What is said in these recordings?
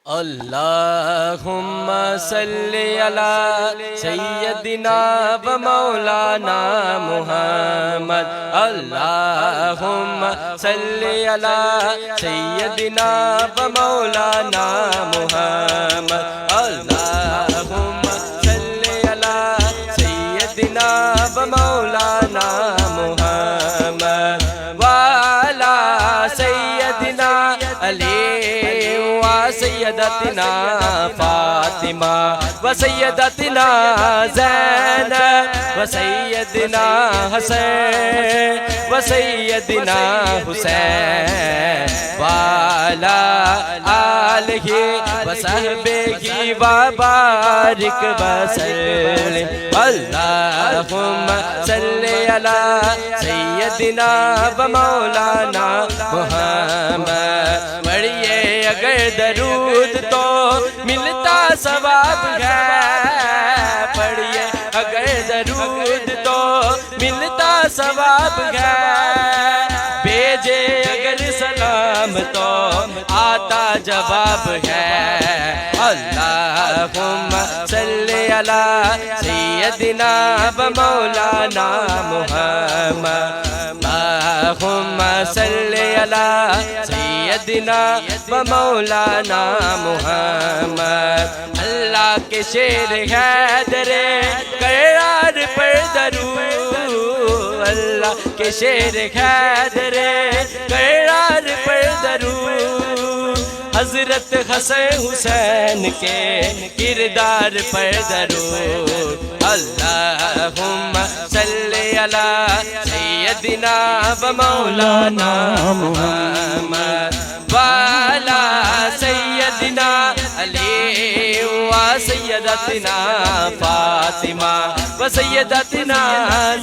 اللہم صلی علی سیدنا و مولانا محمد اللہم صلی علی سیدنا و مولانا محمد اللہم صلی علی سیدنا و مولانا محمد وعلا سیدنا علی سیدتنا فاطمہ و سیدتنا زینب و سیدنا حسین و سیدنا حسین وعلا آلہ و صحبہ و بارک وسلم اللہم صلی علی سیدنا و مولانا محمد پڑھئے اگر درود تو ملتا ثواب ہے پڑھئے اگر درود تو ملتا ثواب ہے بھیجے اگر سلام تو آتا جواب ہے اللہم صلی علی سیدنا و مولانا محمد اللہم صلی علی سیدنا و مولانا محمد اللہ کے شیر حیدر کرار پر درود اللہ کے شیر حیدر کرار پر درود حضرت حسن حسین کے کردار پر درود اللہم صلی علی سیدنا و مولانا محمد وعلا سیدنا علی و سیدتنا فاطمہ و سیدتنا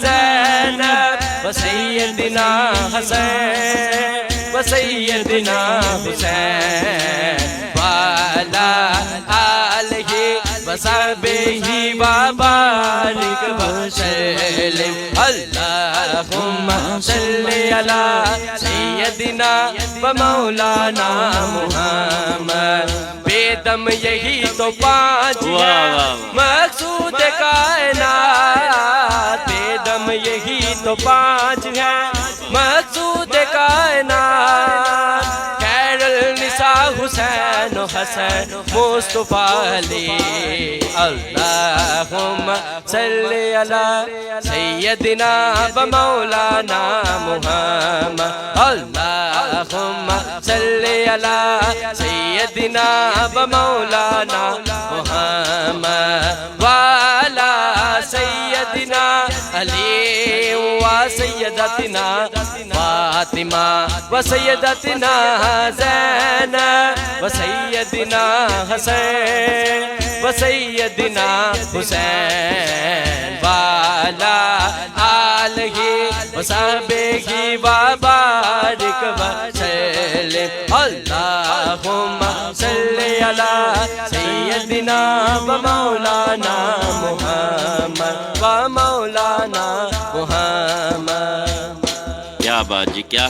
زینب و سیدنا حسین و سیدنا حسین وعلا آلہ و صحبہ و بارک وسلم اللہم صلی علی سیدنا و مولانا محمد بے دم یہی تو پانچ ہے مقصود کائنات بے دم یہی تو پانچ ہے مقصود کائنات خیر النساء حسین و حسن مصطفیٰ علی اللہم صلی علی سیدنا و مولانا محمد اللہم صلی علی سیدنا و مولانا محمد وعلا سیدنا علی و سیدتنا فاطمہ و سیدتنا زینب و سیدنا حسین و سیدنا حسین وعلا آلہ و صحبہ و بارک وسلم اللہم صلی علی سیدنا و مولانا محمد و مولانا محمد کیا بات جی کیا